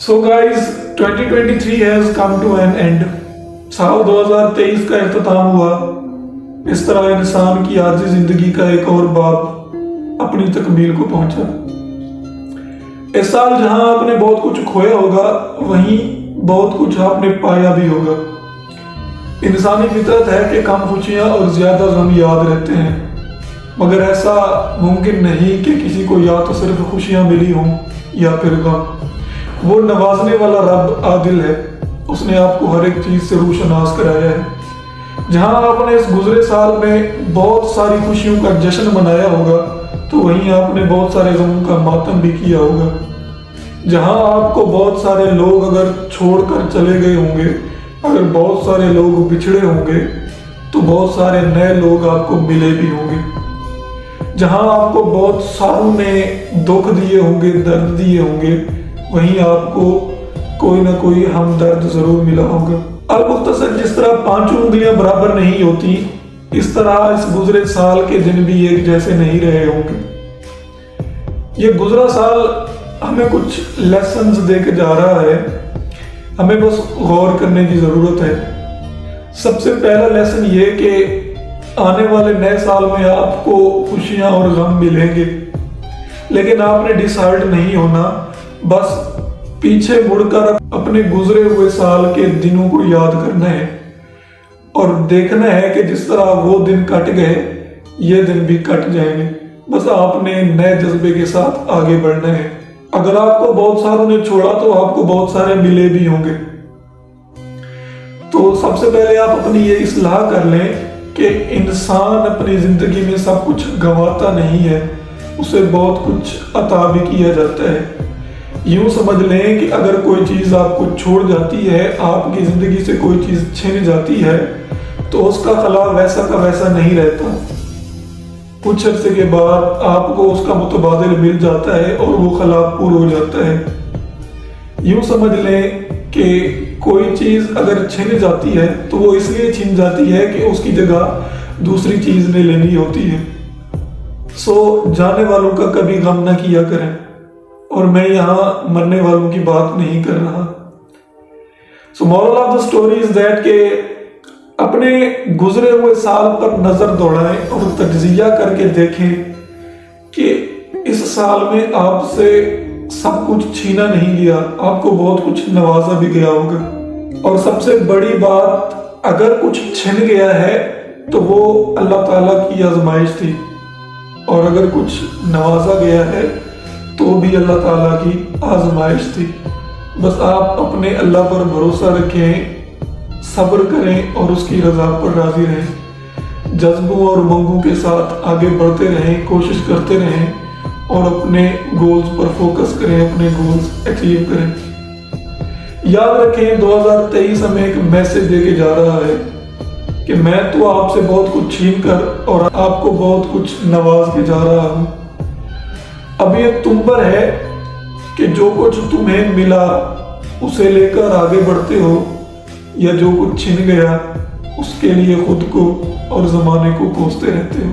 So guys, 2023 has come to an end. साल 2023 का इख्तिताम हुआ। इस तरह इंसान की आर्जी जिंदगी का एक और बाब अपनी तकमील को पहुंचा। इस साल जहां आपने बहुत कुछ खोया होगा, वहीं बहुत कुछ आपने पाया भी होगा। इंसानी फितरत है कि कम खुशियां और ज्यादा गम याद रहते हैं, मगर ऐसा मुमकिन नहीं कि किसी को या तो सिर्फ खुशियां मिली हों या फिर गम। वो नवाजने वाला रब आदिल है, उसने आपको हर एक चीज से रूशनास कराया है। जहां आपने इस गुजरे साल में बहुत सारी खुशियों का जश्न मनाया होगा, तो वहीं आपने बहुत सारे गमों का मातम भी किया होगा। जहां आपको बहुत सारे लोग अगर छोड़कर चले गए होंगे, अगर बहुत सारे लोग बिछड़े होंगे, तो बहुत सारे नए लोग आपको मिले भी होंगे। जहां आपको बहुत सारों ने दुख दिए होंगे, दर्द दिए होंगे, वहीं आपको कोई ना कोई हमदर्द जरूर मिला होगा। अलमुख्तसर जिस तरह पांचों उंगलियां बराबर नहीं होती, इस तरह इस गुजरे साल के दिन भी एक जैसे नहीं रहे होंगे। ये गुजरा साल हमें कुछ लेसन्स देके जा रहा है, हमें बस गौर करने की जरूरत है। सबसे पहला लेसन ये कि आने वाले नए साल में आपको खुशियां और गम मिलेंगे, लेकिन आपने डिसाइड नहीं होना, बस पीछे मुड़कर अपने गुजरे हुए साल के दिनों को याद करना है और देखना है कि जिस तरह वो दिन कट गए, ये दिन भी कट जाएंगे। बस आपने नए जज्बे के साथ आगे बढ़ना है। अगर आपको बहुत सारों ने छोड़ा, तो आपको बहुत सारे मिले भी होंगे। तो सबसे पहले आप अपनी ये इस्लाह कर लें कि इंसान अपनी जिंदगी में सब कुछ गंवाता नहीं है, उसे बहुत कुछ अता भी किया जाता है। यूं समझ लें कि अगर कोई चीज आपको छोड़ जाती है, आपकी जिंदगी से कोई चीज छिन जाती है, तो उसका खला वैसा का वैसा नहीं रहता। कुछ अरसे के बाद आपको उसका मुतबादिल मिल जाता है और वो खला पूरा हो जाता है। यूं समझ लें कि कोई चीज अगर छिन जाती है, तो वो इसलिए छिन जाती है कि उसकी जगह दूसरी चीज ने लेनी होती है। सो जाने वालों का कभी गम ना किया करें, और मैं यहाँ मरने वालों की बात नहीं कर रहा। So moral of the story is that के अपने गुजरे हुए साल पर नजर दौड़ाएं और तज्जिया करके देखें कि इस साल में आपसे सब कुछ छीना नहीं गया, आपको बहुत कुछ नवाजा भी गया होगा। और सबसे बड़ी बात, अगर कुछ छिन गया है तो वो अल्लाह ताला की आजमाइश थी, और अगर कुछ नवाजा गया है तो भी अल्लाह ताला की आजमाइश थी। बस आप अपने अल्लाह पर भरोसा रखें, सब्र करें और उसकी रजा पर राजी रहें। जज्बों और उमंगों के साथ आगे बढ़ते रहें, कोशिश करते रहें और अपने गोल्स पर फोकस करें, अपने गोल्स अचीव करें। याद रखें, 2023 हमें एक मैसेज देके जा रहा है कि मैं तो आपसे बहुत कुछ छीन कर और आपको बहुत कुछ नवाज के जा रहा हूं। अब ये तुम पर है कि जो कुछ तुम्हें मिला उसे लेकर आगे बढ़ते हो, या जो कुछ छिन गया उसके लिए खुद को और जमाने को कोसते रहते हो।